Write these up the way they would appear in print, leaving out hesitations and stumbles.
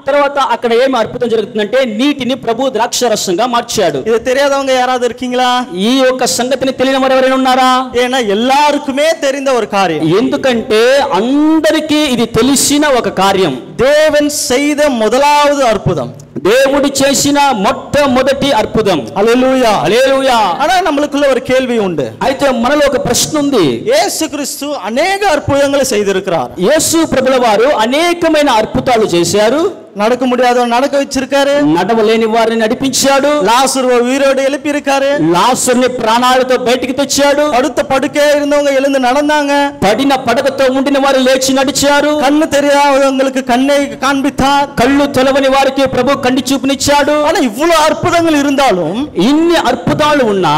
తర్వాత అక్కడ ఏమి అద్భుతం జరుగుతుందంటే నీటిని ప్రభు ద్రాక్షరసంగా మార్చాడు. இது தெரியாதவங்க யாராவது இருக்கீங்களா? ఈ యొక్క సంగతిని తెలియని వారు ఎవరైనా ఉన్నారా? ஏன்னா எல்லாருக்குமே தெரிந்த ஒரு காரியம். ఎందుకంటే అందరికీ ఇది తెలిసిన ఒక కార్యం. தேவன் செய்த முதலாவது அற்புதம், దేవుడు చేసిన మొట్టమొదటి అద్భుతం. హల్లెలూయా హల్లెలూయా. ஆனா நமக்குள்ள ஒரு கேள்வி உண்டு. అయితే మనలో ఒక ప్రశ్న ఉంది. యేసు క్రీస్తు అనేక అద్భుతங்களை செய்திருக்கிறார். యేసు ప్రభుల వారు అనేకమైన అద్భుతాలు చేశారు. நடக்க முடியாதவன் நடக்க வச்சிருக்காரு. నడవలేని వారిని నడిపించాడు. లాజరుவை உயிரோடு எழுப்பி இருக்காரு. లాజరుని ప్రాణాలతో బయటికి తెచ్చాడు. படுத்த படுக்கையா இருந்தவங்க எழுந்து நடந்தாங்க. పడిన పడకతో ఉండిన వారు లేచి నడిచారు. కన్ను தெரியாதவங்களுக்கு கண்ணை காண்பித்தார். కళ్ళు తెలవని వారికి ప్రభు కంటి చూపునిచ్చాడు. ஆனா இவ்வளவு அற்புதங்கள் இருந்தாலும் ఇన్ని అద్భుతాలు ఉన్నా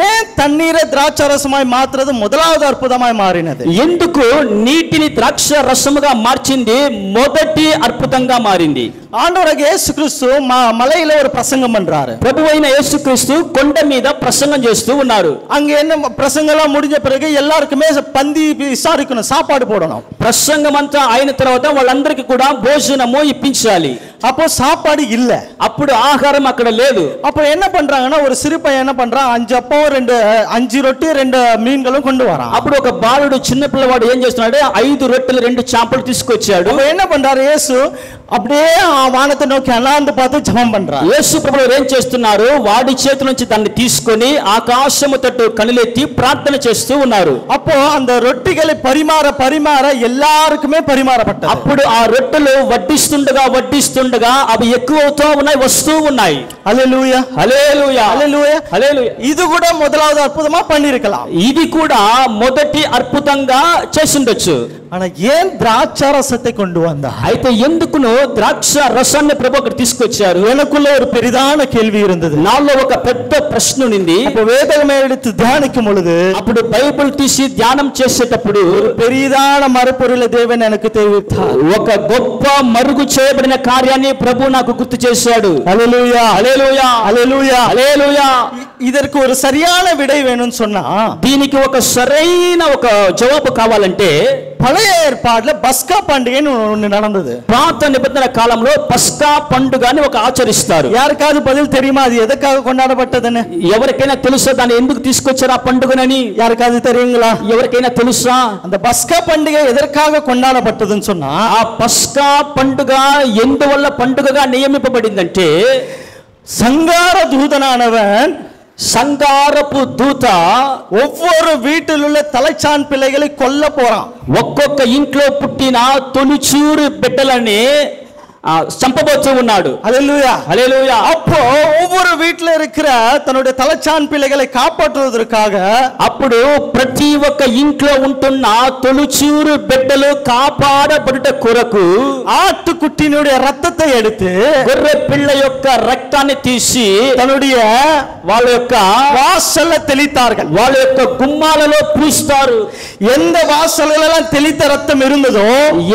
ஏன் தண்ணீரை திராட்சரசமாய் மாற்றுறது முதலாவது அற்புதமாய் மாறினது? ఎందుకు నీటిని ద్రాక్ష రసముగా మార్చింది మొదటి అద్భుతంగా మారింది? ஆண்டவராகிய இயேசு கிறிஸ்து மலையில ஒரு பிரசங்கம் பண்றாரு. ప్రభువైన యేసుక్రీస్తు కొండ మీద ప్రసంగం చేస్తూ ఉన్నారు. அங்க என்ன பிரசங்கம் எல்லாம் முடிஞ்ச பிறகு எல்லாருக்குமே பந்தி விசாரிக்கணும், சாப்பாடு போடணும். ప్రసంగం అంతా అయిన తర్వాత వాళ్ళందరికీ కూడా భోజనము ఇప్పించాలి. அப்போ சாப்பாடு இல்ல. అప్పుడు ఆహారం అక్కడ లేదు. அப்போ என்ன பண்றாங்கன்னா ஒரு சிறு பையன் என்ன பண்றான், 5 அப்பம் 5 ரொட்டி 2 மீன்களும் கொண்டு வரான். అప్పుడు ఒక బాలుడు చిన్న పిల్లవాడు ఏం చేస్తున్నాడు, 5 రొట్టెలు 2 చేపలు తీసుకొచ్చాడు. அப்போ என்ன பண்றாரு యేసు, அப்படியே వానத்தை నోకి అనాందు பார்த்து జపం பண்றாரு. యేసు ప్రభువు ఏం చేస్తున్నారు, వాడి చేతి నుంచి దాన్ని తీసుకొని ఆకాశము తట్టు కనులెత్తి ప్రార్థన చేస్తూ ఉన్నారు. அப்போ அந்த ரொட்டிகளை பரிமாற எல்லாருக்குமே பரிமாறப்பட்டது. అప్పుడు ఆ రొట్టెలు వడ్డిస్తుండగా అవి ఎక్కువవుతూ ఉన్నాయి, వస్తూ ఉన్నాయి. హల్లెలూయా హల్లెలూయా హల్లెలూయా హల్లెలూయా. ఇది కూడా మొదలవది అద్భుతమా பண்ணிருக்கலாம். ఇది కూడా మొదటి అద్భుతంగా చేసిండొచ్చు. ஆனா ஏன் திராட்சரசத்தை கொண்டு வந்தா? అయితే ఎందుకునో ద్రాక్ష రసాన్ని ప్రభు అక్కడ తీసుకొచ్చారు. எனக்குள்ள ஒரு பெரிதான கேள்வி இருந்தது. నాలో ఒక పెద్ద ప్రశ్న ఉంది. அப்ப வேதமே எடுத்து தியானிக்கும் பொழுது, అప్పుడు బైబిల్ తీసి ధ్యానం చేసేటప్పుడు ஒரு பெரிதான மறுபொருளை தேவன் எனக்கு தெரிவித்தார். ఒక గొప్ప మరుగు చేయబడిన కార్యాన్ని ప్రభు నాకు గుర్తు చేశాడు. హల్లెలూయా హల్లెలూయా హల్లెలూయా హల్లెలూయా. இதற்கு ஒரு சரியான விடை வேணும்னு சொன்னா, దీనికి ఒక సరైన ఒక జవాబు కావాలంటే, பழைய ஏற்பாடுல பஸ்கா பண்டிகைன்னு ஒன்னு நடந்தது. పాత నిబంధన కాలంలో పస్కా పండుగని ఒక ఆచరిస్తారు. யாருக்காவது பதில் தெரியுமா அது எதற்காக கொண்டாடப்பட்டதுன்னு? ఎవరికైనా తెలుసా దాన్ని ఎందుకు తీసుకొచ్చారు ఆ పండుగనని? யாருக்காவது தெரியுங்களா? ఎవరికైనా తెలుసా? அந்த பஸ்கா பண்டிகை எதற்காக கொண்டாடப்பட்டதுன்னு சொன்னா, ఆ పస్కా పండుగ ఎందువల్ల పండుగగా నియమింపబడిందంటే, சங்கார தூதனானவன், సంగారపు దూత ஒவ்வொரு வீட்டில் உள்ள தலைச்சான் பிள்ளைகளை கொல்ல போறான். ఒక్కొక్క ఇంట్లో పుట్టిన తొలిచూరు బిడ్డలని చంపబోతూ ఉన్నాడు. హల్లెలూయా హల్లెలూయా. அப்போ ஒவ்வொரு வீட்டில் இருக்கிற தன்னுடைய தலைச்சான் பிள்ளைகளை காப்பாற்றுவதற்காக, అప్పుడు ప్రతి ఒక్క ఇంట్లో ఉంటున్న తొలిచూరు బిడ్డలు కాపాడబడుట కొరకు ஆட்டுக்குட்டியினுடைய ரத்தத்தை எடுத்து గొర్రె పిల్ల యొక్క రక్తాన్ని తీసి தன்னுடைய వాళ్ళ యొక్క வாசல்ல தெளித்தார்கள். వాళ్ళ యొక్క గుమ్మాలలో పూస్తారు. எந்த வாசலெல்லாம் தெளித்த ரத்தம் இருந்ததோ,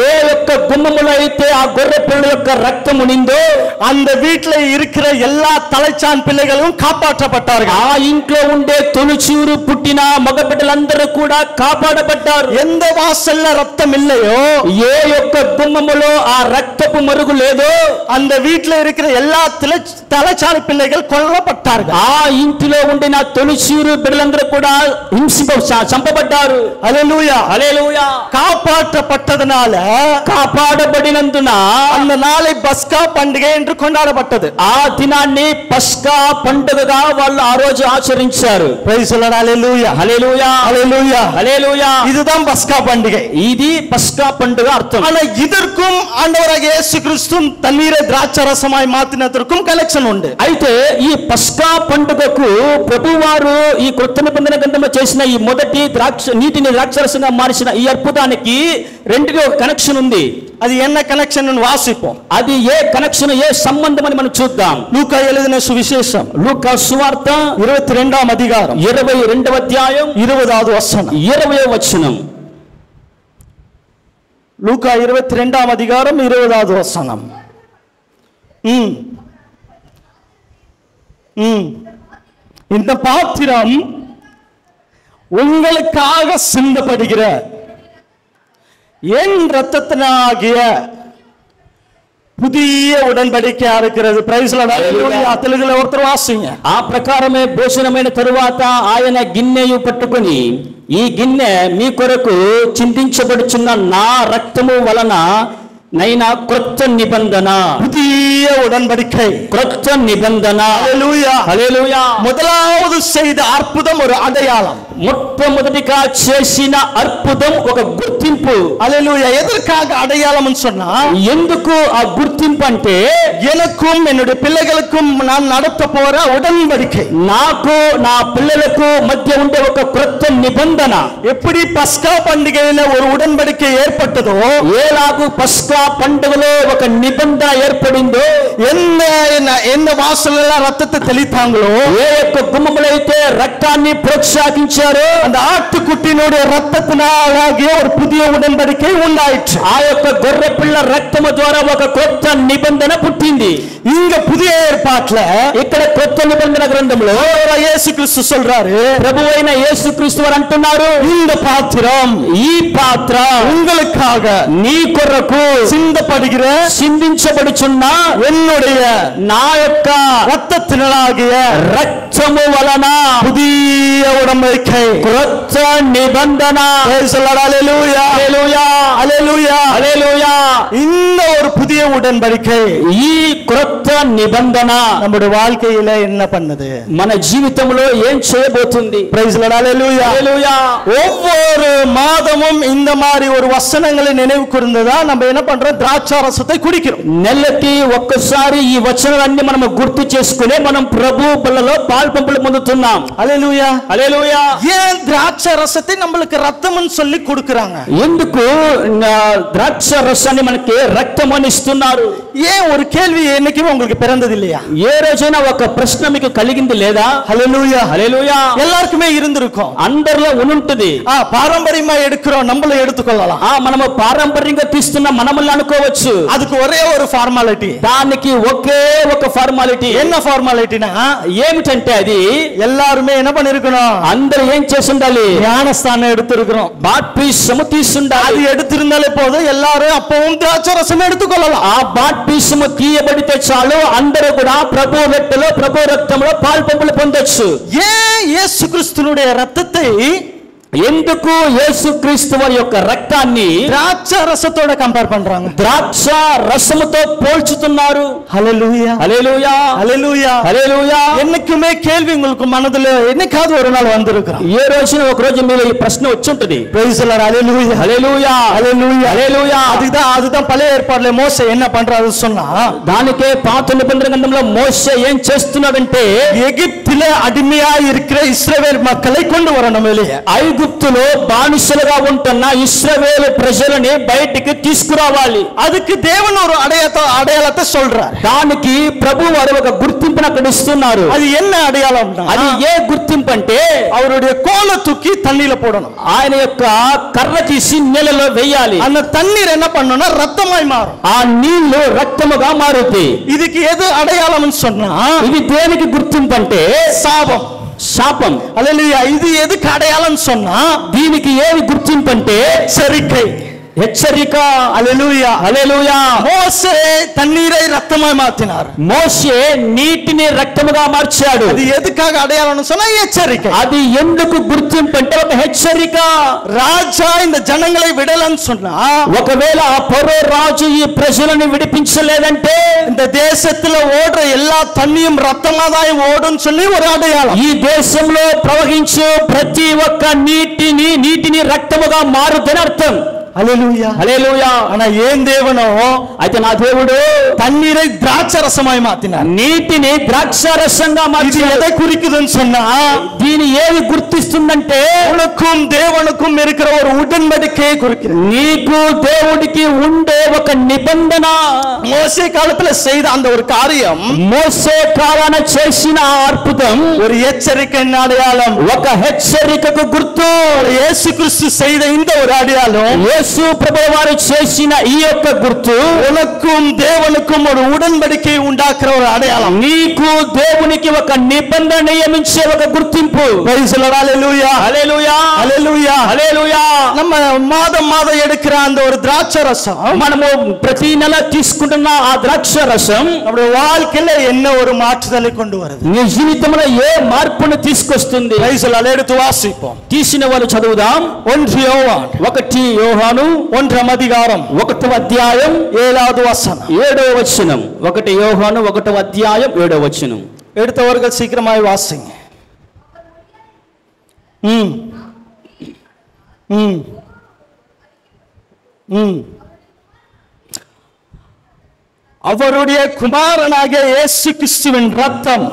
ఏ యొక్క గుమ్మములో అయితే ఆ గొర్రె పిల్ల యొక్క రక్తం ఉండిందో, அந்த வீட்டில் இருக்கிற எல்லா தலைச்சான் பிள்ளைகளும் காப்பாற்றப்பட்டார்கள். ఆ ఇంట్లో ఉండే తొలిచూరు పుట్టిన మగ బిడ్డలందరూ కూడా కాపాడబడ్డారు. எந்த வாசல்ல ரத்தம் இல்லையோ, ఏ యొక్క గుమ్మములో ఆ రక్తపు మరుగు లేదో, அந்த வீட்டில் இருக்கிற எல்லா தலைச்சான் பிள்ளைகள் கொல்லப்பட்டார்கள். ఆ ఇంటిలో ఉండిన తొలిచూరు బిడ్డలందరూ కూడా చంపబడ్డారు. హల్లెలూయా హల్లెలూయా. காப்பாற்றப்பட்டதனால, కాపాడబడినందున அந்த நாளை பஸ்கா பண்டிகை என்று கொண்டாடப்பட்டது. ఆ దినాన్ని పస్కా పండుగగా వాళ్ళు ఆ రోజు ఆచరించారు. Praise the lord. Hallelujah hallelujah hallelujah hallelujah. இதுதான் பஸ்கா பண்டிகை. ఇది పస్కా పండుగ అర్థం. ஆனா இதற்கும் ஆண்டவராகிய இயேசு கிறிஸ்து தண்ணீரை திராட்சரசமாய் மாற்றினதற்கும் கனெக்షన్ உண்டு. అయితే ఈ పస్కా పండుగకు ప్రభువారు ఈ కొత్త నిబంధన గ్రంథంలో చేసిన ఈ మొదటి నీటిని ద్రాక్షరసంగా మార్చిన ఈ అద్భుతానికి రెండుకి ఒక కనెక్షన్ ఉంది. అది என்ன కనెక్షన్ వాసిపోం. అది ఏ కనెక్షన్, ఏ సంబంధం అని మనం చూద్దాం. లూకా எழுதின சுவிசேஷம், లూకా సువార్త 22వ అధ్యాయం 22వ అధ్యాయం 20వ వచనం. 20వ వచనం. లూకా 22వ అధ్యాయం 20వ వచనం. இந்த பாத்திரம் உங்களுக்காக சிந்தப்படுகிற என் இரத்தத்தினாகிய புதிய உடன்படிக்கையா இருக்கிறது. Praise lord. హల్లెలూయా. తెలుగులో ఒకరు వాసింగ. ఆ ప్రకారమే భోజనమైన తరువాత ఆయన గిన్నెయు పట్టుకొని, ఈ గిన్నె మీ కొరకు చిందించబడుచున్న నా రక్తము వలన నైనా క్రొత్త నిబంధన, புதிய உடன்படிக்கை, క్రొత్త నిబంధన. హల్లెలూయా. హల్లెలూయా. முதலாவது செய்த அற்புதம் ஒரு அடையாளம். మొట్టమొదటిగా చేసిన అద్భుతం ఒక గుర్తింపు. హల్లెలూయా. எதற்காக அடையாளம்னு சொன்னா, ఎందుకు ఆ గుర్తింపు అంటే எனக்கும் என்னுடைய பிள்ளைகளுக்கும் நான் நடத்த போற உடன்படிக்கை, నాకు నా పిల్లలకు మధ్య ఉండే ఒక క్రొత్త నిబంధన. எப்படி பஸ்கா பண்டிகையில ஒரு உடன்படிக்கை ஏற்பட்டதோ, ఏలాగు పస్కా పండుగలో ఒక నిబంధన ఏర్పడిందో, என்ன வாசல்ல ரத்தத்தை தெளித்தாங்களோ, ఏ యొక్క గుమ్మములైతే రక్తాన్ని ప్రోత్సహించారో, அந்த ஆட்டுக்குட்டியினுடைய ரத்தத்தினாலாகிய ஒரு புதிய உடன்படிக்கை உண்டாயிற்று. ఆ యొక్క గొర్రె పిల్ల రక్తము ద్వారా ఒక కొత్త నిబంధన పుట్టింది. இங்க புதிய ஏற்பாட்டுல, ఇక్కడ కొత్త నిబంధన గ్రంథంలో இயேசு கிறிஸ்து சொல்றாரு, ప్రభువైన యేసుక్రీస్తు వారు అంటున్నారు, இந்த பாத்திரம், ఈ పాత్ర உங்களுக்காக నీ కొరకు சிந்தப்படுகிற, చిందించబడుచున్న என்னுடைய నా యొక్క ரத்தத்தினாலாகிய రక్తము వలన புதிய உடன்படிக்கை, క్రొత్త నిబంధన. Praise lord. Hallelujah. Hallelujah. Hallelujah. Hallelujah. இந்த ஒரு புதிய உடன்படிக்கை ఈ క్రొత్త నిబంధన நம்முடைய வாழ்க்கையில என்ன பண்ணுது? మన జీవితంలో ఏం చేయబోతుంది? Praise lord. హల్లెలూయా. హల్లెలూయా. ஒவ்வொரு மாதமும் இந்த மாதிரி ஒரு வசனங்களை நினைவு கூர்ந்ததா நம்ம என்ன பண்றோம்? திராட்சரசத்தை குடிக்கிறோம். నెలకి ఒక్కసారి ఈ వచనాలన్నీ మనం గుర్తు చేసుకునే మనం ప్రభు బల్లలో పాల్పంపులు పొందుతున్నాం. హల్లెలూయా. హల్లెలూయా. ஏன் திராட்சரசத்தை நம்மளுக்கு ரத்தம்னு சொல்லி கொடுக்கறாங்க? ఎందుకు ద్రాక్ష రసాన్ని మనకి రక్తం అని ఇస్తున్నారు? ஏன் ஒரு கேள்வி என்னைக்குமே உங்களுக்கு பிறந்தது இல்லையா? ఏ రోజైనా ఒక ప్రశ్న మీకు కలిగింది లేదా? హల్లెలూయా. హల్లెలూయా. எல்லாருக்குமே இருந்திருக்கும். అందరిలో ఉంటది. பாரம்பரியமா எடுக்கிறோம், நம்மள எடுத்துக்கொள்ளலாம். మనము పారంపర్యంగా తీస్తున్న మనమల్ని అనుకోవచ్చు. அதுக்கு ஒரே ஒரு ஃபார்மாலிட்டி, దానికి ఒకే ఒక ఫార్మాలిటీ. என்ன ஃபார்மாலிட்டினா, ఏమిటంటే అది எல்லாருமே என்ன பண்ணிருக்கணும்? అందరూ ఏం చేసి ఉండాలి? ஞானஸ்தானம் எடுத்திருக்கிறோம். బాప్తిస్మము తీసుండాలి. அது எடுத்திருந்தாலே போதும், எல்லாரும் அப்பவும் திராட்சரசம் எடுத்துக்கொள்ளலாம். ఆ బాప్తిస్మము తీయబడితే చాలు, అందరూ కూడా ప్రభు రక్తంలో ప్రభు రక్తంలో పాల్పంపులు పొందొచ్చు. ஏன் இயேசு கிறிஸ்துவினுடைய ரத்தத்தை ఎందుకు యేసుక్రీస్తు వారి యొక్క రక్తాన్ని திராட்சரசத்தோட கம்பேர் பண்றாங்க? ద్రాక్ష రసముతో పోల్చుతున్నారు. ஹல்லேலூயா. హల్లెలూయా. ஹல்லேலூயா. హల్లెలూయా. என்னைக்குமே கேள்வி உங்களுக்கு மனதுல என்னைக்காவது ஒரு நாள் வந்திருக்கும். ఏ రోజున ఒక రోజు మీలో ఈ ప్రశ్న వచ్చి ఉంటది. Praise Lord. Hallelujah. Hallelujah. Hallelujah. Hallelujah. அதுதான் பழைய ஏற்பாடுல மோசே என்ன பண்றாரு சொன்னா, దానికే పాత నిబంధన గ్రంథంలో మోషే ఏం చేస్తున్నాడంటే, எகிப்தில அடிமையா இருக்கிற இஸ்ரவேல் மக்களை கொண்டு வரணும் வெளியே. ఐగుప్తులో బానిసలుగా ఉంటున్న ఇశ్రాయేలు ప్రజలని బయటికి తీసుకురావాలి. அதுக்கு தேவன் ஒரு அடையாளத்தை சொல்றார். దానికి ప్రభు వారు ఒక గుర్తింపును అక్కడ ఇస్తున్నారు. அது என்ன அடையாளம்? అది ఏ గుర్తింపు అంటే, அவருடைய கோலை தூக்கி தண்ணியில போடணும். ఆయన యొక్క కర్ర తీసి నీళ్ళలో వేయాలి. அந்த தண்ணீர் என்ன பண்ணணும்னா ரத்தமாய் மாறும். ఆ నీళ్లు రక్తముగా మారుతాయి. இதுக்கு எது அடையாளம்னு சொன்னா, ఇది దేనికి గుర్తింపు అంటే சாபம், శాపం. హల్లెలూయా. இது ఎదుకు అடையாளం சொன்னா, దీనికి ఏది గుర్తింపు అంటే எச்சரிக்கை, హెచ్చరిక. హల్లెలూయా. హల్లెలూయా. మోసే తన్నీரை రక్తమాய் மாத்தினார். మోషే నీటిని రక్తముగా మార్చాడు. అది ఎదుకాக అடையாளం சொன்னா எச்சரிக்கை. అది ఎందుకు గుర్తింపు అంటే ఒక హెచ్చరిక. రాజా இந்த జనங்களை విడలని சொன்னா, ఒకవేళ ఆ ఫరో రాజు ఈ ప్రజలను విడిపించలేదంటే, இந்த தேசத்துல ஓடுற எல்லா தண்ணியும் ரத்தமா தான் ஓடும் சொல்லி ஒரு அடையாளம். ఈ దేశంలో ప్రవహించే ప్రతి ఒక్క నీటిని రక్తముగా మారుదని అర్థం. హల్లెలూయా. హల్లెలూయా. ஆனா ஏன் தேவனோ, అయితే నా దేవుడు தண்ணீரை திராட்சரசமாய் மாத்தினார். నీటిని ద్రాక్షారసంగా இது మార్చాడు. எதை குறிக்குதுன்னு சொன்னா, దీని ఏది గుర్తిస్తుందంటే, உனக்கும் தேவனுக்கும் இருக்கிற ஒரு உடன்படிக்கையை குறிக்கிறது. నీకు దేవుడికి ఉండే ఒక నిబంధన. மோசே காலத்துல செய்த அந்த ஒரு காரியம், మోసే కాలాన చేసిన ఆ అద్భుతం ஒரு எச்சரிக்கை அடையாளம். ఒక హెచ్చరికకు గుర్తు. இயேசு கிறிஸ்து செய்த இந்த ஒரு அடையாளம், యేసు ప్రభువు వారు చేసిన ఈ యొక్క గుర్తు உனக்கும் தேவனுக்கும் ஒரு உடன்படிக்கை உண்டாக்குற ஒரு அடையாளம். నీకు దేవునికి ఒక నిబంధన నియమించే ఒక గుర్తింపు. Praise the Lord. Hallelujah. Hallelujah Hallelujah. హల్లెలూయా. நம்ம மாதம் எடுக்கிற அந்த ஒரு திராட்சை ரசம் మనము ప్రతి నెల తీసుకుంటున్న ఆ ద్రాక్ష రసం நம்முடைய வாழ்க்கையில என்ன ஒரு மாற்றுதலை கொண்டு வருது? నీ జీవితంలో ఏ మార్పును తీసుకొస్తుంది? Praise the Lord. எடுத்து வாசிப்போம். తీసిన వాళ్ళు చదువుదాం. 1 யோவான் 1 యోహాను 1వ అధ్యాయం 1వ అధ్యాయం 7వ వచనం. 7వ వచనం. 1 యోహాను 1వ అధ్యాయం 7వ వచనం. எடுத்தவர்கள் சீக்கிரமாய் வாசிங்க. அவருடைய குமாரனாகிய இயேசு கிறிஸ்துவின் ரத்தம்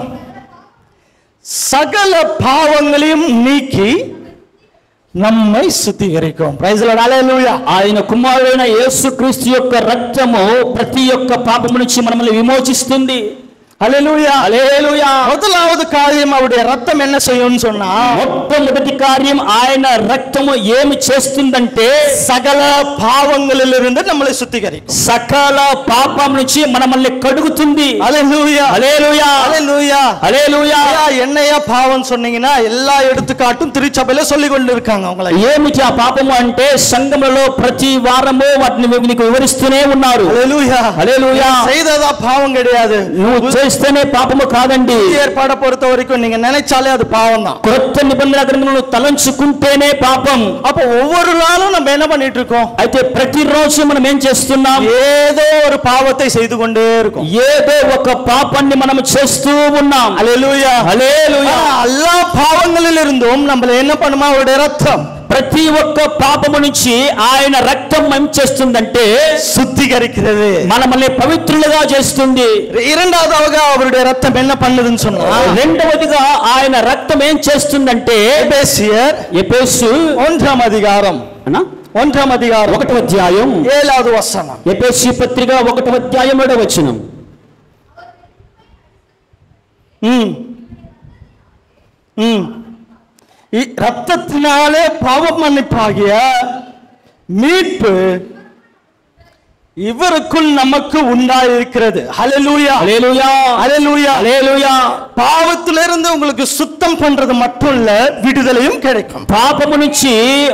சகல பாவங்களையும் நீக்கி நம்மை சுத்திகரிக்கும். Praise lord. హల్లెలూయా. ఆయన కుమారుడైన యేసుక్రీస్తు యొక్క రక్తము ప్రతి ఒక్క పాపము నుంచి మనల్ని విమోచిస్తుంది. హల్లెలూయా. హల్లెలూయా. முதலாவது காரியம் அவருடைய ரத்தம் என்ன செய்யும்னு சொன்னா మొట్టమొదటి కార్యం ఆయన రక్తము ఏమి చేస్తుందంటే సకల పాపங்களிலிருந்து நம்மளை சுத்திகரிக்கும். సకల పాపం నుంచి మనల్ని కడుగుతుంది. హల్లెలూయా. హల్లెలూయా. హల్లెలూయా. హల్లెలూయా. என்னையா பாவம் சொன்னீங்கன்னா எல்லா எடுத்துக்காட்டும் திருச்சபையில சொல்லிக் கொண்டு இருக்காங்க. உங்களை ఏమిటి ఆ పాపము అంటే సంఘములో ప్రతి వారము వాటిని మీకు వివరిస్తూనే ఉన్నారు. హల్లెలూయా. హల్లెలూయా. செய்ததா பாவம் கிடையாது. నువ్వు చేస్తేనే పాపము కాదండి. ఏర్పాటు பொறுத்த வரைக்கும் நீங்க நினைச்சாலே அது பாவம் தான். కొత్త నిబంధన గ్రంథమును తలంచుకుంటేనే పాపం. அப்ப ஒவ்வொரு நாளும் நம்ம என்ன பண்ணிட்டு இருக்கோம்? అయితే ప్రతిరోజు మనం ఏం చేస్తున్నాం? ஏதோ ஒரு பாவத்தை செய்து கொண்டே இருக்கோம். ఏదో ఒక పాపాన్ని మనం చేస్తూ ఉన్నాం. హల్లెలూయా. హల్లెలూయా. எல்லா பாவங்களிலிருந்தும் நம்மள என்ன பண்ணுமா? அவருடைய ரத்தம் ప్రతి ఒక్క పాపము నుంచి ఆయన రక్తం ఏం చేస్తుందంటే சுத்திகரிக்கிறது. మనల్ని పవిత్రులుగా చేస్తుంది. இரண்டாவதாக அவருடைய ரத்தம் என்ன பண்ணுதுன்னு சொன்னா రెండవదిగా ఆయన రక్తం ఏం చేస్తుందంటే எபேசியர் ఎఫెసు 1వ అధ్యాయం అన్నా 1వ అధ్యాయం 1వ అధ్యాయం 7వ వచనం. ఎఫెసు పత్రిక 1వ అధ్యాయం 7వ వచనం. ரத்தத்தினாலே பாவ மன்னிப்பாகிய மீட்பு இவருக்குள் நமக்கு உண்டாயிருக்கிறது. ஹல்லேலூயா. ஹல்லேலூயா. ஹல்லேலூயா. ஹல்லேலூயா. பாவத்திலிருந்து உங்களுக்கு சுத்தம் பண்றது மட்டும் இல்ல, விடுதலையும் கிடைக்கும். పాపము నుంచి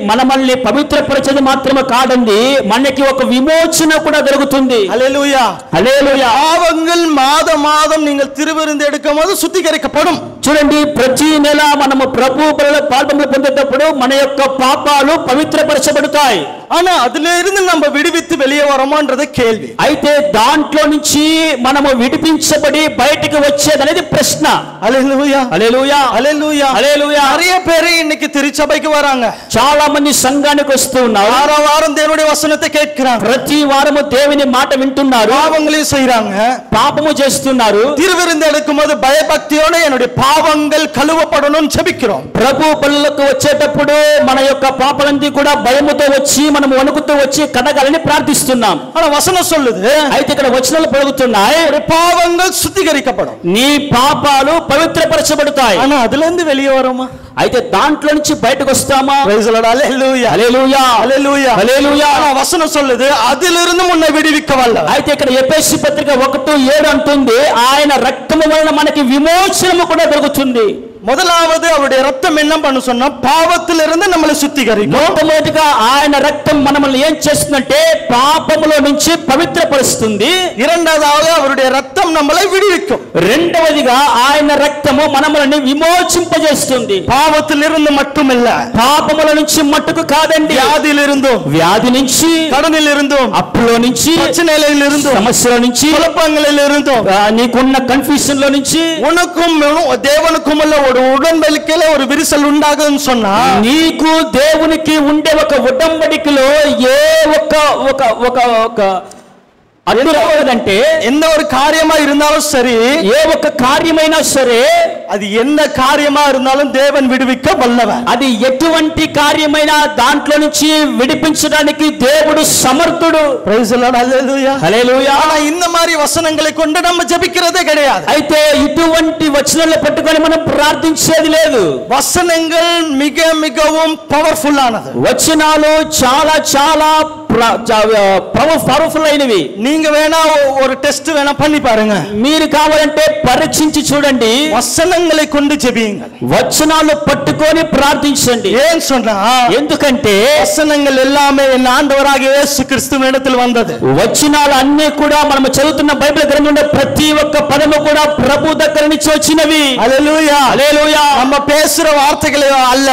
మనల్ని పవిత్రపరచేది మాత్రమే కాదండి, మనకి ఒక విమోచన కూడా దొరుకుతుంది. ஹல்லேலூயா. హల్లేలూయా. பாவங்கள் மாதம் நீங்கள் திருவிருந்து எடுக்கும்போது சுத்திகரிக்கப்படும். చూడండి, ప్రతి నెల మనము ప్రభు పాపములు పొందేటప్పుడు మన యొక్క పాపాలు పవిత్రపరచబడతాయి. ஆனா அதுல இருந்து நம்ம விடுவித்து வெளியே வரோமான்றது கேள்வி. అయితే దాంట్లో నుంచి మనము విడిపించబడి బయటికి వచ్చేదనేది ప్రశ్న. హల్లెలూయా. హల్లెలూయా. హల్లెలూయా. హల్లెలూయా. நிறைய பேர் இன்னைக்கு திருச்சபைக்கு வராங்க. చాలా మంది సంఘానికి వస్తూ ఉన్నారు. வாரம் தேவனுடைய வசனத்தை கேட்கிறாங்க. ప్రతి వారము దేవుని మాట వింటున్నారు. பாவங்களையும் செய்றாங்க, పాపము చేస్తున్నారు. திருவிருந்து எடுக்கும்போது பயபக்தியோட என்னுடைய பாவங்கள் கழுவப்படணும்னு ஜெபிக்கிறோம். ప్రభు పనులకు వచ్చేటప్పుడు మన యొక్క పాపాలన్నీ కూడా భయముతో వచ్చి మనం వణుకుతూ వచ్చి కడగాలని ప్రార్థిస్తున్నాం. ஆனா வசனம் சொல்லுது, అయితే ఇక్కడ వచనాలు పలుకుతున్నాయి, பாவங்கள் சுத்திகரிக்கப்படும், నీ పాపాలు పవిత్రపరచబడతాయి. ஆனா அதுல இருந்து வெளியே வரோமா? అయితే దాంట్లో నుంచి బయటకు వస్తామా? Praise the lord. Hallelujah. Hallelujah. Hallelujah. Hallelujah. ஆனா வசனம் சொல்லுது, அதிலிருந்து உன்னை விடுவிக்க வல்ல. అయితే ఇక్కడ ఎఫెసు పత్రిక 1:7 అంటుంది, ఆయన రక్తము వలన మనకి విమోచనము కూడా దొరుకుతుంది. முதலாவது அவருடைய ரத்தம் என்ன பண்ணு சொன்னா பாவத்திலிருந்து நம்மளை சுத்திகரிக்கும். మొట్టమొదటిగా ఆయన రక్తం మనల్ని ఏం చేస్తుందంటే పాపములో నుంచి పవిత్రపరుస్తుంది. இரண்டாவதாக அவருடைய ரத்தம் நம்மளை விடுவிக்கும். రెండవదిగా ఆయన రక్తము మనల్ని విమోచింపజేస్తుంది. பாவத்திலிருந்து மட்டுமல்ல, పాపముల నుంచి మట్టుకు కాదండి, வியாதியிலிருந்தும், వ్యాధి నుంచి, கடனிலிருந்தும், అప్పులో నుంచి, பிரச்சனைகளிலிருந்தும், సమస్యల నుంచి, குழப்பங்களிலிருந்தும், నీకున్న కన్ఫ్యూజన్ లో నుంచి, உனக்கும் தேவனுக்கும் உள்ள ஒரு உடன்படிக்கையில ஒரு விரிசல் உண்டாகுதுன்னு சொன்னா, నీకు దేవునికి ఉండే ఒక ఉడంబడికలో ఏ ఒక ఒక ఒక ఒక అడ్డు రావదంటే, எந்த ஒரு காரியமா இருந்தாலும் சரி, ఏ ఒక కార్యమైనా సరే அது என்ன காரியமா இருந்தாலும் தேவன் விடுவிக்க வல்லவர். అది ఎటువంటి కార్యమైనా దాంట్లో నుంచి విడిపించడానికి దేవుడు సమర్థుడు. Praise the lord. Hallelujah. Hallelujah. ஆனா இந்த மாதிரி వచనங்களை கொண்டு நம்ம ஜெபிக்கிறதே கிடையாது. అయితే ఇటువంటి వచనాలను పట్టుకొని మనం ప్రార్థించేది లేదు. వచనங்கள் மிக மிகவும் పవర్ఫుల్ ஆனது. వచనాలు చాలా చాలా పవర్ఫుల్ అయినవి. நீங்க வேணா ஒரு டெஸ்ட் வேணா பண்ணி பாருங்க. మీరు కావాలంటే పరీక్షించి చూడండి. వచనங்களை கொண்டு ஜெபியுங்கள். వచనాలు పట్టుకొని ప్రార్థించండి. ஏன் சொன்னா, ఎందుకంటే వచనங்கள் எல்லாமே என் ஆண்டவராகிய இயேசு கிறிஸ்துவினிடத்தில் வந்தது. వచనాలు అన్నీ కూడా మనం చదువుతున్న బైబిల్ గ్రంథంలో ప్రతి ఒక్క పదము కూడా ప్రభు దగ్గర నుంచి వచ్చినవి. హల్లెలూయా. హల్లెలూయా. நம்ம பேசுற வார்த்தைகளே அல்ல,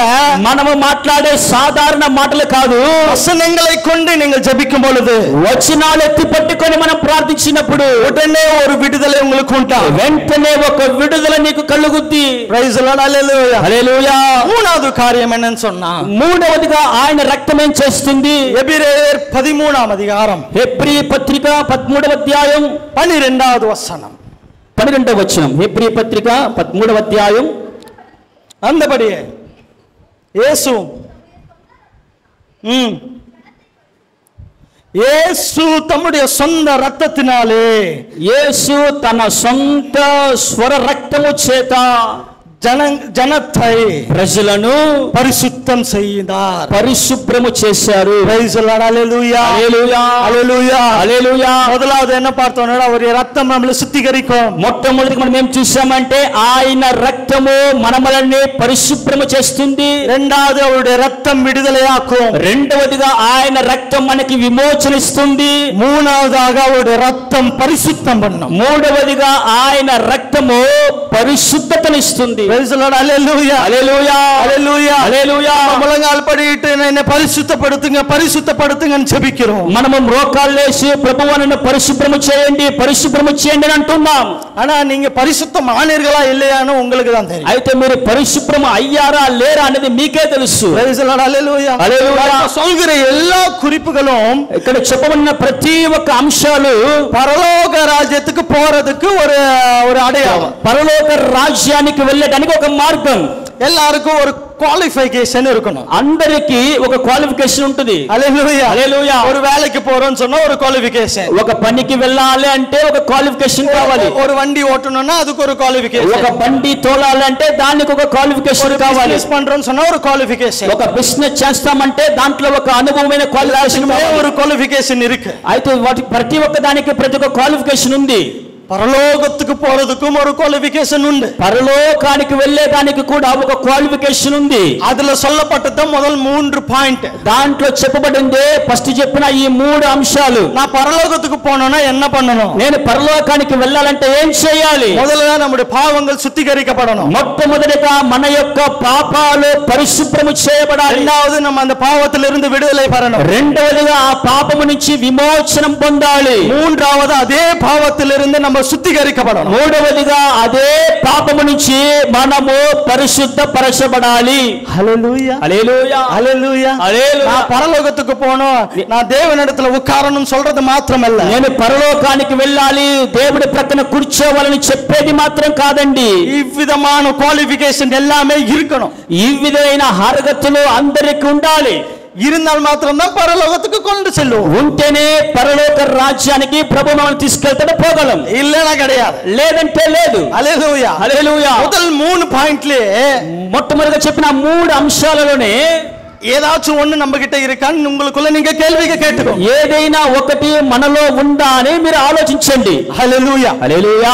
మనము మాట్లాడే సాధారణ మాటలు కాదు. వచనங்களை கொண்டு நீங்கள் ஜெபிக்கும் பொழுது, వచనాలు ఎత్తి పట్టుకొని మనం ప్రార్థించినప్పుడు உடனே ஒரு விடுதலை உங்களுக்கு உண்டாகும். వెంటనే ఒక విడుదల నీకు కలుగుద్ది. Praise the lord. Hallelujah. Hallelujah. మూడవ కార్యం என்னன்னு சொன்னா, మూడవదిగా ఆయన రక్తం ఏం చేస్తుంది? ఎబ్రీయర్ 13వ అధికారం, హెబ్రీ పత్రిక 13వ అధ్యాయం 12వ వచనం. 12వ వచనం. హెబ్రీ పత్రిక 13వ అధ్యాయం. அந்தபடியே இயேசு தம்முடைய சொந்த ரத்தத்தினாலே, యేసు తన సొంత స్వర రక్తము చేత జనத்தை ప్రజలను పరిశుద్ధం செய்தார், పరిశుభ్రము చేశారు. Praise the lord. Hallelujah. Hallelujah. Hallelujah. Hallelujah. முதலாவது என்ன பார்த்தோம்னா, அவருடைய ரத்தம் நம்மளை சுத்திகரிக்கும். మొట్టమొదటిగా మనం ఏం చూసామంటే ఆయన రక్తము మనమలని పరిశుభ్రము చేస్తుంది. రెండవది அவருடைய ரத்தம் விடுதலையாக்கும். రెండవదిగా ఆయన రక్తం మనకి విమోచనిస్తుంది. மூணாவதாக அவருடைய ரத்தம் பரிசுத்தம் பண்ணும். మూడవదిగా ఆయన రక్తము పరిశుద్ధతనిస్తుంది. Praise the lord. Hallelujah. Hallelujah. Hallelujah. Hallelujah. ములంగాలు పడిட்டு என்னை பரிசுத்தப்படுத்துங்க பரிசுத்தப்படுத்துங்கன்னு ஜெபிக்கிறோம். మనము మోకాళ్ళేసి ప్రభువా నన్ను పరిశుభ్రము చేయండి పరిశుభ్రము చేయండి అని అంటున్నాం. ஆனா நீங்க பரிசுத்தம் ஆனீர்களா இல்லையான்னு உங்களுக்கு தான் தெரியும். అయితే మీరు పరిశుభ్రము అయ్యారా లేరా అనేది మీకే తెలుసు. Praise the lord. Hallelujah. Hallelujah. சொல்கிற எல்லா குறிப்புகளும், ఇక్కడ చెప్పబడిన ప్రతి ఒక్క అంశాలు పరలోక రాజ్యத்துக்கு போறதுக்கு ஒரு அடையாளம். పరలోక రాజ్యానికి వెళ్ళడానికి ఒక మార్గం. எல்லாருக்கும் ஒரு குவாலிஃபிகேஷன் இருக்கணும். అందరికి ఒక క్వాలిఫికేషన్ ఉంటుంది. హల్లెలూయా. హల్లెలూయా. ஒரு வேலைக்கு போறோம்னு சொன்னா ஒரு குவாலிஃபிகேஷன். ఒక పనికి వెళ్ళాలి అంటే ఒక క్వాలిఫికేషన్ కావాలి. ஒரு வண்டி ஓட்டணும்னா அதுக்கு ஒரு குவாலிஃபிகேஷன். ఒక బండి తోలాలి అంటే దానికి ఒక క్వాలిఫికేషన్ కావాలి. బిజినెస్ பண்றோம்னு சொன்னா ஒரு குவாலிஃபிகேஷன். ఒక బిజినెస్ చేస్తామంటే దాంట్లో ఒక అనుభవమైన క్వాలిఫికేషన్ ஒரு குவாலிஃபிகேஷன் இருக்கு. అయితే ప్రతి ఒక్క దానికి ప్రతి ఒక్క క్వాలిఫికేషన్ ఉంది. పరలోకத்துக்கு పోறதுக்கும் ஒரு குவாலிஃபிகேஷன் உண்டு. పరలోకానికి వెళ్ళేదానికి కూడా ఒక క్వాలిఫికేషన్ ఉంది. அதுல சொல்லப்பட்டது முதல் 3 பாயிண்ட். దాంట్లో చెప్పబడింది ఫస్ట్ చెప్పిన ఈ 3 అంశాలు. நான் பரலோகத்துக்கு போறேன்னா என்ன பண்ணணும்? నేను పరలోకానికి వెళ్ళాలంటే ఏం చేయాలి? முதல்ல நம்முடைய பாவங்கள் சுத்திகரிக்கப்படணும். మొట్టమొదటిగా మన యొక్క పాపాలు పరిశుభ్రము చేయబడాలి. రెండవది நம்ம அந்த பாவத்திலிருந்து விடுதலை பெறணும். రెండవదిగా ఆ పాపము నుంచి విమోచనం పొందాలి. மூன்றாவது அதே பாவத்திலிருந்து நம்ம சுத்திகரிக்கப்படணும். మూడవదిగా అదే పాపము నుంచి మనము పరిశుద్ధపరచబడాలి. హల్లెలూయా. హల్లెలూయా. హల్లెలూయా. హల్లెలూయా. நான் பரலோகத்துக்கு போணும், நான் தேவனிடத்துல உட்காரணும் சொல்றது మాత్రమல்ல. నేను పరలోకానికి వెళ్ళాలి దేవుడి ప్రక్కన కూర్చోవాలని చెప్పేది మాత్రం కాదండి. ఈ విధమైన క్వాలిఫికేషన్ எல்லாமே இருக்கணும். ఈ విధమైన అర్హతలు అందరికీ ఉండాలి. இருந்தால் మాత్రమే పరలోకத்துக்கு கொண்டு செல்லுவோம். ఉంటేనే పరలోక రాజ్యానికి ప్రభు మనల్ని తీసుకెళ్తాడు, పోగలం. இல்லனா கிடையாது. లేదంటే లేదు. హల్లెలూయా. హల్లెలూయా. முதல் 3 பாயிண்ட்ல మొట్టమొదటిగా చెప్పిన 3 అంశాలలోనే ஏதாச்சும் ஒண்ணு நம்ம கிட்ட இருக்கான்னு உங்களுக்குள்ள நீங்க கேள்விగా கேட்டுக்கோ. ఏదైనా ఒకటి మనలో ఉందా అని మీరు ఆలోచించండి. హల్లెలూయా. హల్లెలూయా.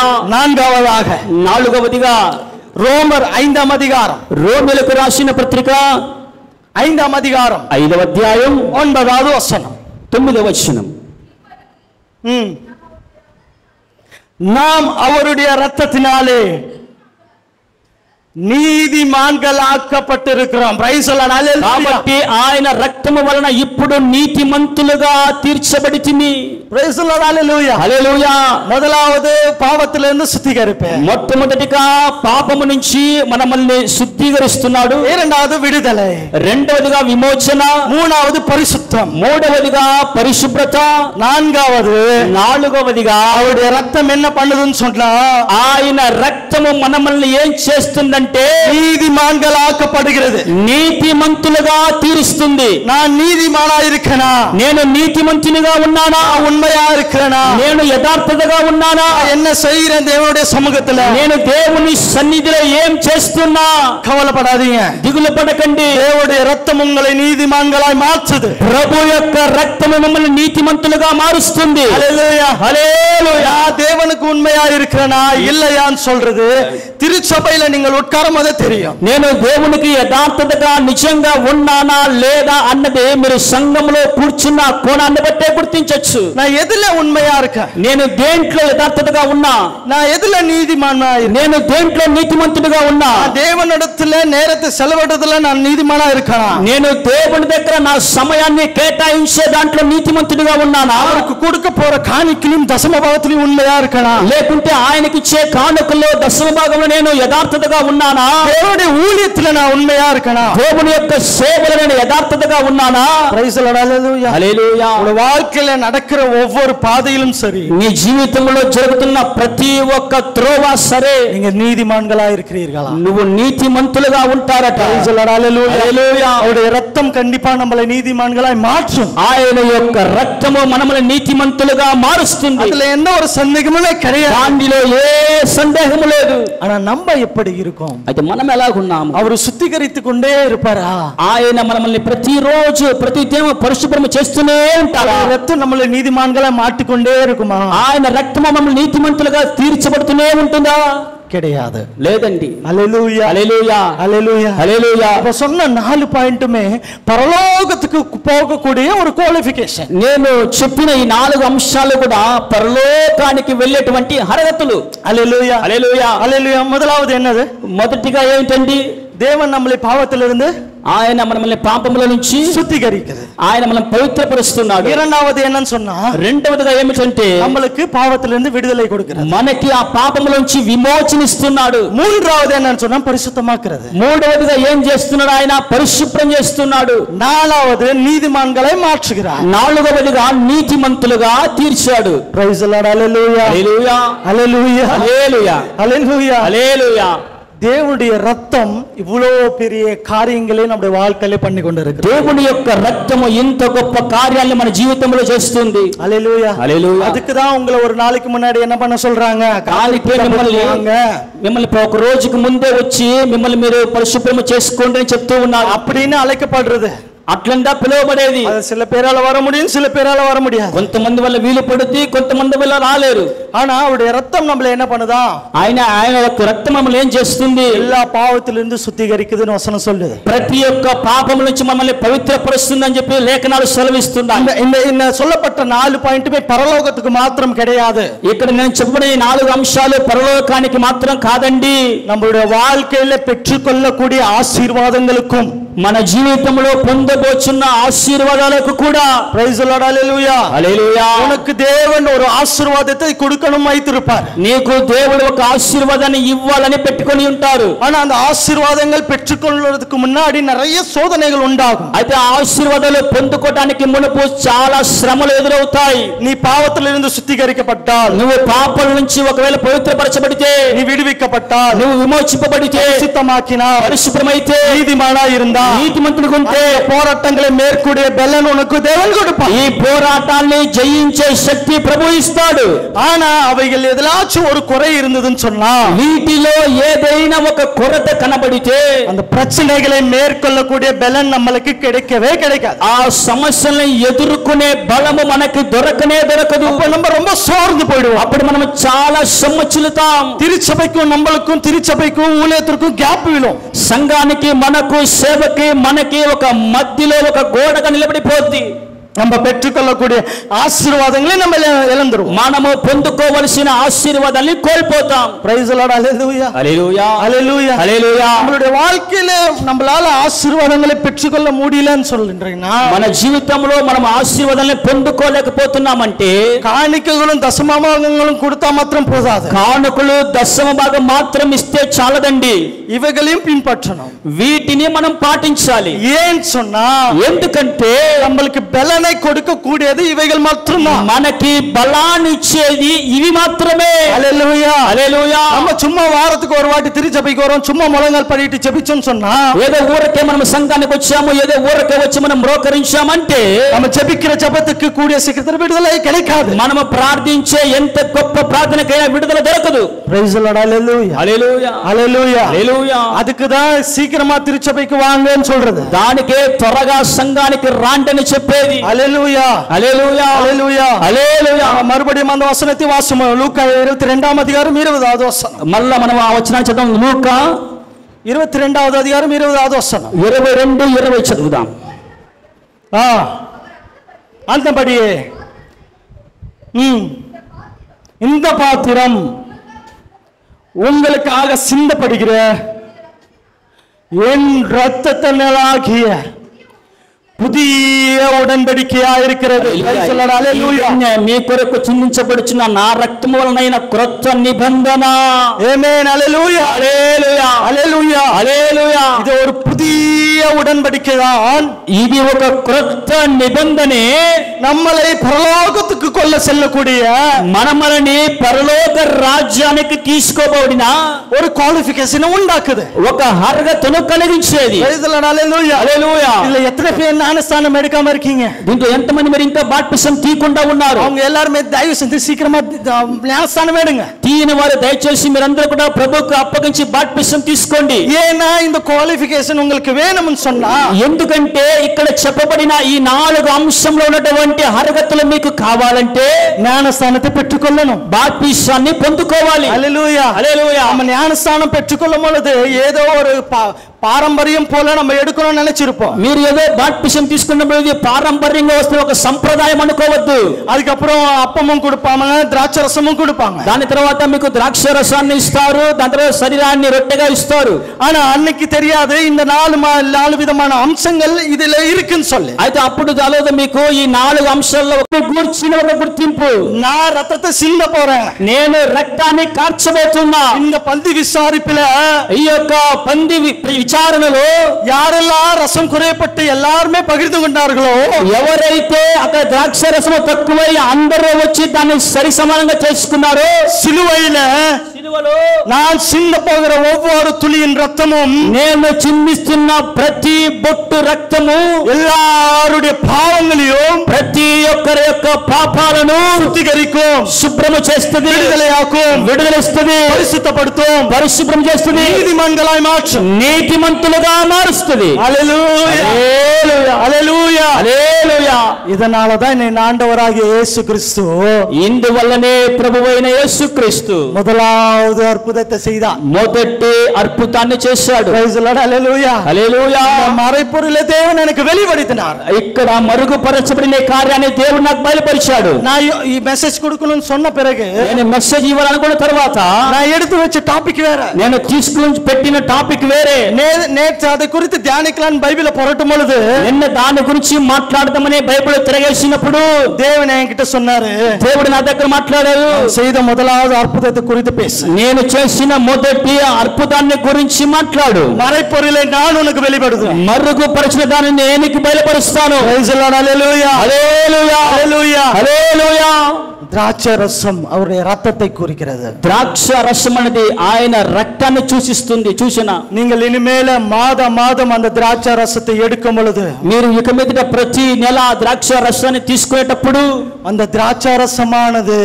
నాలుగవదిగా రోమర్ 5వ అధికారం, రోమీయులకు రాసిన పత్రిక 5వ అధికారం 5వ అధ్యాయం 9వ వచనం 9వ వచనం. நாம் அவருடைய இரத்தத்தினாலே நீதிமான்களாக்கப்பட்டிருக்கிறோம். Price the lord. ஹalleluya. కాబట్టి ఆయన రక్తము వలన ఇప్పుడు నీతిమంతులుగా తీర్చబడితిమి. Price the lord. ஹalleluya. హల్లెలూయా. முதலாவது பாவத்திலிருந்து சுத்திகரிப்பு, మొట్టమొదటిగా పాపము నుంచి మనల్ని శుద్ధీకరిస్తున్నాడు. இரண்டாவது விடுதலை, రెండవదిగా విమోచన, மூணாவது பரிசுத்தம், మూడవదిగా పరిశుభ్రత, నాలుగవదిగా அவருடைய ரத்தம் என்ன பண்ணுதுன்னு சொன்னா ఆయన రక్తము మనల్ని ఏం చేస్తుందంటే நீதிமான்களாக்கப்படுகிறது, నీతిమంతులుగా తీరుస్తుంది. நான் நீதிமானா இருக்கேனா, నేను నీతిమంతునిగా ఉన్నానా, உண்மையா இருக்கிறேனா, నేను యథార్థతగా ఉన్నానా, என்ன செய்கிறேன் தேவனுடைய சமூகத்துல, నేను దేవుని సన్నిధిలో ఏం చేస్తున్నా. கவலைப்படாதீங்க, దిగులు పడకండి. தேவனுடைய ரத்தம் உங்களை நீதிமான்களாய் மாற்றுது. ప్రభు యొక్క రక్తము మిమ్మల్ని నీతిమంతులుగా మారుస్తుంది. ஹalleluya. హల్లెలూయా. தேவனுக்கு உண்மையா இருக்கிறேனா இல்லையான்னு சொல்றது திருச்சபையில நீங்கள் உட்காரும் போதே தெரியும். నేను దేవునికి యథార్థతగా నిజంగా ఉన్నానా లేదా అన్నది మీరు సంఘంలో కూర్చున్న కోణాన్ని బట్టే గుర్తించొచ్చు. நான் எதுல உண்மையா இருக்கேன், నేను దేంట్లో యథార్థతగా ఉన్నా, நான் எதுல நீதிமானா இருக்கேன், నేను దేంట్లో నీతిమంతుడిగా ఉన్నా, தேவனிடத்துல நேரத்தை செலவிடுறதுல நான் நீதிமானா இருக்கேனா, నేను దేవుని దగ్గర నా సమయాన్ని కేటాయించే దాంట్లో నీతిమంతుడిగా ఉన్నానా, அவருக்கு கொடுக்க போற காணிக்கையும் தசம பாகத்திலும் உண்மையா இருக்கேனா, లేకుంటే ఆయనకిచ్చే కానుకల్లో దశమ భాగంలో నేను యథార్థతగా ఉన్నానా, தேவனுடைய ஊழியத்துல நான் உண்மையா இருக்கேனா, దేవుని యొక్క సేవలో నేను యథార్థతగా ఉన్నానా. Praise the lord. Hallelujah. Hallelujah. உங்க வாழ்க்கையில நடக்கிற ஒவ்வொரு பாதையிலும் சரி, నీ జీవితంలో జరుగుతున్న ప్రతి ఒక్క త్రోవ సరే, நீங்க நீதிமான்களா இருக்கிறீர்களா, నువ్వు నీతిమంతులుగా ఉంటారట. Praise the lord. Hallelujah. Hallelujah. அவருடைய ரத்தம் கண்டிப்பா நம்மளை நீதிமான்களாய் மாற்றும். ఆయన యొక్క రక్తము మనల్ని నీతిమంతులుగా మారుస్తుంది. அதுல எந்த ஒரு சந்தேகமுமே கிடையாது. దానిలో ఏ సందేహము లేదు. ஆனா நம்ம எப்படி இருக்கோம், అయితే మనం ఎలాగున్నాము? அவரு சுத்திகரித்து கொண்டே இருப்பாரா, ఆయన మనల్ని ప్రతిరోజు ప్రతిదినం పరిశుభ్రం చేస్తూనే ఉంటారా? ரத்தம் நம்மளை நீதிமான்களை மாட்டிக்கொண்டே இருக்குமா? ఆయన రక్తము మనల్ని నీతిమంతులుగా తీర్చబడుతూనే ఉంటుందా? கிடையாது. లేదండి. ஹalleluya. హల్లెలూయా. ஹalleluya. హల్లెలూయా. அப்ப சொன்ன 4 పాయింటుமே పరలోకத்துக்கு పోగக்கூடிய ஒரு క్వాలిఫికేషన్. నేను చెప్పిన ఈ 4 అంశాలు కూడా పరలోకానికి వెళ్ళేటువంటి అర్హతలు. హalleluya. హల్లెలూయా. హalleluya. முதலாவது என்னது? మొదటిగా ఏంటండి? தேவன் நம்மளை பாவத்திலிருந்து ఆయన మనల్ని పాపముల నుంచి சுத்திகரிக்கிறது. ఆయన మనల్ని పవిత్రపరుస్తున్నాడు. இரண்டாவது என்னன்னு சொன்னா, రెండవదిగా ఏమిటంటే நம்மளுக்கு பாவத்திலிருந்து விடுதலை கொடுக்கிறது. మనకి ఆ పాపముల నుంచి విమోచనిస్తున్నాడు. மூன்றாவது என்னன்னு சொன்னா பரிசுத்தமாக்குறது. మూడవదిగా ఏం చేస్తున్నాడు? ఆయన పరిశుభ్రం చేస్తున్నాడు. நாலாவது நீதிமான்களை மாற்றுகிறார். నాలుగవదిగా నీతిమంతులుగా తీర్చాడు. Praise the lord. Hallelujah. Hallelujah. Hallelujah. Hallelujah. Hallelujah. Hallelujah. தேவனுடைய ரத்தம் இவ்வளவு பெரிய காரியங்களை நம்முடைய வாழ்க்கையில பண்ணி கொண்டிருக்கிறது. దేవుని యొక్క రక్తము ఇంత గొప్ప కార్యాలను మన జీవితంలో చేస్తుంది. హalleluya. హల్లెలూయా. அதுக்கு தான் உங்களை ஒரு நாளைக்கு முன்னாடி என்ன பண்ண சொல்றாங்க? మిమ్మల్ని ఒక రోజుకు ముందే వచ్చి మిమ్మల్ని మీరు పరిశుభ్రం చేసుకోండి అని చెప్తూ ఉన్నారు. அப்படின்னு అழைக்கப்படுறது. అట్లందా పిలువబడేది. அது சில பேரால வர முடியும், சில பேரால வர முடியாது. కొంతమంది వల్ల వీలు పడుతుంది, కొంతమంది వల్ల రాలేరు. ஆனா அவருடைய ரத்தம் நம்மள என்ன பண்ணுதா? ఆయన యొక్క రక్తం మనల్ని ఏం చేస్తుంది? எல்லா பாவத்திலிருந்து சுத்திகரிக்குதுன்னு வசனம் சொல்லுது. ప్రతి ఒక్క పాపం నుంచి మనల్ని పవిత్రపరుస్తుంది అని చెప్పి లేఖనాలు సెలవిస్తున్నాయి. இந்த சொல்லப்பட்ட 4 பாயிண்ட்மே பரலோகத்துக்கு மாத்திரம் கிடையாது. ఇక్కడ నేను చెప్పిన ఈ 4 అంశాలు పరలోకానికి మాత్రం కాదండి. நம்மளுடைய வாழ்க்கையில பெற்றுக்கொள்ளக்கூடிய ஆசீர்வாதங்களுக்கும் మన జీవితంలో పొందబోచున్న ఆశీర్వాదాలకు కూడా. Praise the lord. Hallelujah. Hallelujah. உனக்கு தேவன் ஒரு ஆசீர்வாதத்தை கொடுக்கணும் வைத்திருப்பார். నీకు దేవుడు ఒక ఆశీర్వాదాన్ని ఇవ్వాలని పెట్టుకొని ఉంటారు. ஆனா அந்த ஆசீர்வாதங்கள் பெற்றுக்கொள்வதற்கு முன்னாடி நிறைய சோதனைகள் உண்டாகும். అయితే ఆ ఆశీర్వాదాలు పొందుకోవడానికి మునుపు చాలా శ్రమలు ఎదురవుతాయి. நீ பாவத்திலிருந்து சுத்திகரிக்கப்பட்டால், నువ్వు పాపల నుంచి ఒకవేళ పవిత్రపరచబడితే, நீ விடுவிக்கப்பட்டால், నువ్వు విమోచింపబడితే, சுத்தமாக்கினால், పరిశుభ్రమైతే, நீதிமானா இருந்தால், నీతిమంతుడిగా ఉంటే போராட்டங்களை மேற்கூடிய பலன் உனக்கு தேவன் கொடுப்பார். ఈ పోరాటాన్ని జయించే శక్తి ప్రభు ఇస్తాడు. ஆனா அவைகள் எதிலாச்சும் ஒரு குறை இருந்ததுன்னு சொன்னா, వీటిలో ఏదైనా ఒక కొరత కనబడితే அந்த பிரச்சனைகளை மேற்கொள்ளக்கூடிய பலன் நம்மளுக்கு கிடைக்கவே கிடைக்காது. ఆ సమస్యలను ఎదుర్కొనే బలము మనకి దొరకనే దొరకదు. அப்ப நம்ம ரொம்ப సోర్ந்து போயிடுவோம். అప్పుడు మనం చాలా సొమ్మచిల్లుతాం. திருச்சபைக்கும் நம்மளுக்கும் திருச்சபைக்கும் ஊழியத்திற்கும் கேப் விழும். సంఘానికి మనకు సేవకి మనకి ఒక మధ్యలో ఒక గోడగా నిలబడిపోద్ది. நம்ம பெற்றுக்கொள்ளக்கூடிய ஆசீர்வாதங்களை நம்ம இழந்துருவோம். మనము పొందుకోవలసిన ఆశీర్వాదాన్ని కోల్పోతాం. Praise lord. Hallelujah hallelujah hallelujah hallelujah. நம்மளுடைய வாழ்க்கையில நம்மளால ஆசீர்வாதங்களை பெற்றுக்கொள்ள முடியலன்னு சொல்றீங்கன்னா, మన జీవితంలో మనం ఆశీర్వాదాన్ని పొందుకోలేకపోతున్నామంటే కాணிకകളും దశమభాగங்களும் கொடுத்தா మాత్రం పోదాது. కానుకలు దశమ భాగం మాత్రం ఇస్తే చాలదండి. ఇవగளையும் பின்பற்றணும். వీటిని మనం పాటించాలి. ఏం சொன்னா, ఎందుకంటే நம்மளுக்கு பலனை கொடுக்க கூடியது இவைகள் மட்டும்தான். మనకి బలాన్ని ఇచ్చేది ఇవి మాత్రమే. హల్లెలూయా హల్లెలూయా. நம்ம சும்மா வாரத்துக்கு ஒரு வாட்டி திருச்சபைக்கு வரோம், சும்மா முழங்கால் படிட்டு ஜெபிச்சோம்னு சொன்னா, ఏదో ఊరకే మనం సంఘానికి వచ్చాము, ఏదో ఊరకే వచ్చి మనం మోకరించామంటే நம்ம జెபிக்கிற ஜெபத்துக்கு கூடிய சீக்கிரத்துல விடுதலை கிடைக்காது. మనము ప్రార్థించే ఎంత గొప్ప ప్రార్థనకైనా విడుదల దొరకదు. Praise the lord. Hallelujah hallelujah hallelujah hallelujah. அதுக்கு தான் சீக்கிரமா திருச்சபைக்கு வாங்கன்னு சொல்றது. దానికే త్వరగా సంఘానికి రాండని చెప్పేది. హల్లెలూయా హల్లెలూయా హల్లెలూయా హల్లెలూయా. మறுபடியும் அந்த వచనத்தை వాసము. లూకా 22వ అధ్యాయం 20వ వచనం. మళ్ళా మనం ఆ వచనాన్ని చదువుదాం. లూకా 22వ అధ్యాయం 20వ వచనం. 22:20 చదువుదాం. அந்தபடியே இந்த பாத்திரம் உங்களுக்காக சிந்தப்படுகிற என் இரத்தத்தினாலாகிய புதிய உடன்படிக்கையா இருக்கிறது. మీ కొరకు చిందించబడుచున్న నా రక్తము వలనైన క్రొత్త నిబంధన. ఆమేన్. హల్లెలూయా హల్లెలూయా హల్లెలూయా హల్లెలూయా. இது ஒரு புதிய உடன்படிக்கை தான். ఇది ఒక క్రొత్త నిబంధనే. நம்மளை பரலோகத்துக்கு கொள்ள செல்லக்கூடிய, మనమని పరలోక రాజ్యానికి తీసుకోబడిన ஒரு குவாலிஃபிகேஷன் உண்டாக்குது, ఒక అర్హతను కలిగించేది. హల్లెలూయా హల్లెలూయా. இல்ல எத்தனை பேர் ஞானஸ்தானம் எடுக்காம இருக்கீங்க? దీంట్లో ఎంతమంది మీరు ఇంకా బాప్టిజం తీయకుండా ఉన్నారు? அவங்க எல்லாரும் தயவு செஞ்சு சீக்கிரமா ஞானஸ்தானம் எடுங்க. తీయని వారు దయచేసి మీరందరూ కూడా ప్రభువుకు అప్పగించి బాప్టిజం తీసుకోండి. ஏன்னா இந்த குவாலிஃபிகேஷன் உங்களுக்கு வேணும்னு சொன்னா, ఎందుకంటే ఇక్కడ చెప్పబడిన ఈ 4 అంశంలో ఉన్నటువంటి అర్హతలు మీకు కావాలంటే ஞானஸ்தானத்தை பெற்றுக்கொள்ளணும், బాప్టిజాన్ని పొందుకోవాలి. హల్లెలూయా హల్లెలూయా. நம்ம ஞானஸ்தானம் பெற்றுக்கொள்ளும் பொழுது ஏதோ ஒரு பாரம்பரியம் போல நம்ம எடுக்கணும்னு நினைச்சிருப்போம். మీరు ఏదో బాప్టిజం తీసుకున్నప్పుడు ఇది పారంపర్యంగా వస్తున్న ఒక సంప్రదాయం అనుకోవద్దు. அதுக்கப்புறம் அப்பமும் கொடுப்பாங்க, திராட்சை ரசமும் கொடுப்பாங்க. దాని తర్వాత మీకు ద్రాక్ష రసాన్ని ఇస్తారు, దాని తర్వాత శరీరాన్ని రొట్టెగా ఇస్తారు. ஆனா அன்னைக்கு தெரியாது இந்த 4 విధமான అంశங்கள் இதுல இருக்குன்னு சொல்லி. అయితే అప్పుడు తెలియదు మీకు ఈ 4 అంశాల్లో గూర్చిన ఒక గుర్తింపు. நான் ரத்தத்தை சிந்த போறேன், నేను రక్తాన్ని కార్చబోతున్నా. இந்த பந்தி விசாரிப்புல, ఈ యొక్క పంది విచారణలో யாரெல்லாம் ரசம் குறையப்பட்டு எல்லாருமே பகிர்ந்து கொண்டார்களோ, ఎవరైతే అక్కడ ద్రాక్ష రసము తక్కువై అందరూ వచ్చి దాన్ని సరి సమానంగా చేసుకున్నారో, சிலுவையில நான் சிந்த போகிற ஒவ்வொரு துளியின் ரத்தமும், నేను చిందిస్తున్న ప్రతి బొట్టు రక్తము எல்லாருடைய பாவங்களையும், ప్రతి ఒక్కరి యొక్క పాపాలను சுத்திகரிக்கும், శుభ్రము చేస్తుంది, விடுதலையாக்கும், విడుదలిస్తుంది, பரிசுத்தப்படுத்தும், పరిశుభ్రం చేస్తుంది, நீதிமான்களாய் மாற்றும், నీతిమంతులుగా మారుస్తుంది. హల్లెలూయా హల్లెలూయా హల్లెలూయా హల్లెలూయా. இதனால தான் என் ஆண்டவராகிய இயேசு கிறிஸ்து ఇందువల్లనే ప్రభువైన యేసుక్రీస్తు முதலாவது அற்புதத்தை செய்தார். మొదటి అద్భుతాన్ని చేశాడు. Praise the lord. Hallelujah hallelujah. மறைபொருளை தேவன் எனக்கு வெளிப்படுத்தினார். ఇక్కడ మరుగుపరచబడిన కార్యాన్ని దేవుడు నాకు బయలుపరిచాడు. நான் ఈ மெசேஜ் கொடுக்கணும்னு சொன்ன பிறகு, నేను మెసేజ్ ఇవ్వాలనుకున్న తర్వాత நான் எடுத்து வச்ச டாபிக் வேற, నేను తీసుకుని పెట్టిన టాపిక్ వేరే. நேற்று அதை குறித்து தியானிக்கலான்னு பைபிளை புரட்டும் பொழுது, నిన్న దాని గురించి మాట్లాడదామని బైబిల్ తిరగేసినప్పుడు தேவன் என்கிட்ட சொன்னாரு, దేవుడు నా దగ్గర మాట్లాడారు, செய்த முதலாவது அற்புதத்தை குறித்து பேசு, నేను చేసిన మొదటి అద్భుతాన్ని గురించి మాట్లాడు, மறைப்பொருளை நான் உனக்கு வெளிப்படுத்துவேன், మరుగుపరిచిన దాన్ని నేను నీకు బయలుపరుస్తాను. Praise the lord. Hallelujah hallelujah hallelujah hallelujah. திராட்சை ரசம் அவருடைய ரத்தத்தை குறிக்கிறது. ద్రాక్ష రసం అనేది ఆయన రక్తాన్ని సూచన. நீங்கள் இனிமேல மாதம் அந்த திராட்சை ரசத்தை எடுக்கும் பொழுது, మీరు ఇక మీదట ప్రతి నెల ద్రాక్ష రసాన్ని తీసుకునేటప్పుడు அந்த திராட்சை ரசமானது,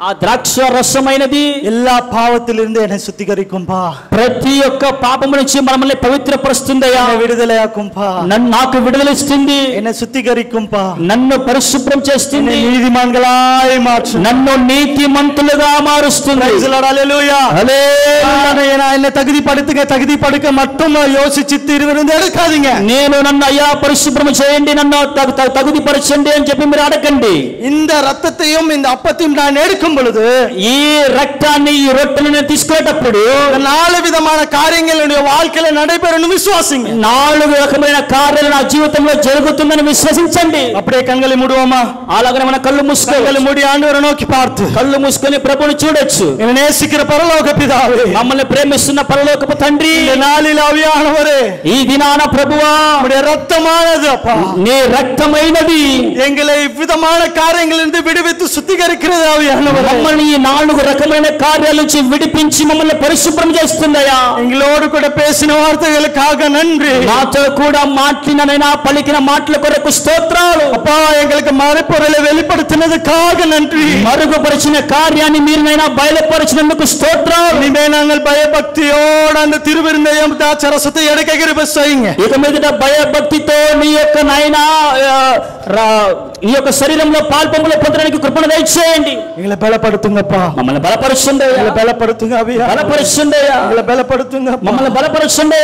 ఆ ద్రాక్ష రసమైనది எல்லா பாவத்திலிருந்து என்னை சுத்திகரிக்கும்பா, ప్రతి ఒక్క పాపము నుంచి మనల్ని పవిత్రపరుస్తుందయ్యా, என்னை விடுதலையாக்கும்பா, నాకు విడుదలిస్తుంది, என்னை சுத்திகரிக்கும்பா, నన్ను పరిశుభ్రం చేస్తుంది, நீதிமான்களாய் மாற்றும், నన్ను నీతిమంతులుగా మారుస్తుంది. హల్లెలూయా. என்ன தகுதிப்படுத்த மட்டும் யோசிச்சு இருவரும் எடுக்காதீங்க. నేను నన్ను అయ్యా పరిశుభ్రం చేయండి, నన్ను తగుదిపరచండి అని చెప్పి మీరు అడగండి. இந்த రక్తத்தையும் இந்த அப்பத்தையும் நான் எடுக்கும் பொழுது, ఈ రక్తాన్ని ఈ రొట్టెను నేను తీసుకునేటప్పుడు 4 విధమైన కార్యங்கள் என்னுடைய வாழ்க்கையில நடைபெறணும் விசுவாசிங்க. 4 రకమైన కార్యాలు నా జీవితంలో జరుగుతుందని విశ్వసించండి. அப்படியே கண்களை மூடுவோமா? అలాగనే మన కళ్ళు మూసుకొని மூடி ఆండవரை నోకి பார்த்து కళ్ళు మూసుకొని ప్రభువుని చూడొచ్చు. என்னை நேசிக்கிற பரலோக பிதாவே, మమ్మల్ని ప్రేమిస్తున్న పరలోకపు తండ్రి, இந்த நாளில் ஆவியானவரே, ఈ దినాన ప్రభువా உம்முடைய ரத்தமானது அப்பா, నీ రక్తమైనది எங்களை இவ்விதமான காரியங்களிலிருந்து விடுவித்து சுத்திகரிக்கிறது. ஆவியானவரே, మమ్మల్ని ఈ 4 రకమైన కార్యాల నుంచి విడిపించి మమ్మల్ని పరిశుభ్రం చేస్తుందయ్యా. எங்களோடு கூட பேசின வார்த்தைகளுக்காக நன்றி. నాతో కూడా మాట్లాడిన పలికిన మాటల కొరకు స్తోత్రాలు. அப்பா, எங்களுக்கு மறைபொருளை வெளிப்படுத்தினதுக்காக நன்றி. మరుగుపరిచిన కార్యాన్ని మీరునైనా బయలుపరిచినందుకు స్తోత్రాలు. இனிமே நாங்கள் பயபக்தியோடு அந்த திருவிருந்தையும் திராட்சரசத்தை எடுக்க கிருபை செய்யுங்க. ఇక మీదట భయభక్తితో నీ యొక్క నాయనా నీ యొక్క శరీరంలో పాల్పొంగులు పొందడానికి కృపణ దయచేయండి. எங்களை பலப்படுத்துங்கப்பா, మమ్మల్ని బలపరచండి, எங்களை பலப்படுத்துங்க. బలపరచండి, எங்களை பலப்படுத்துங்க, మమ్మల్ని బలపరచండి.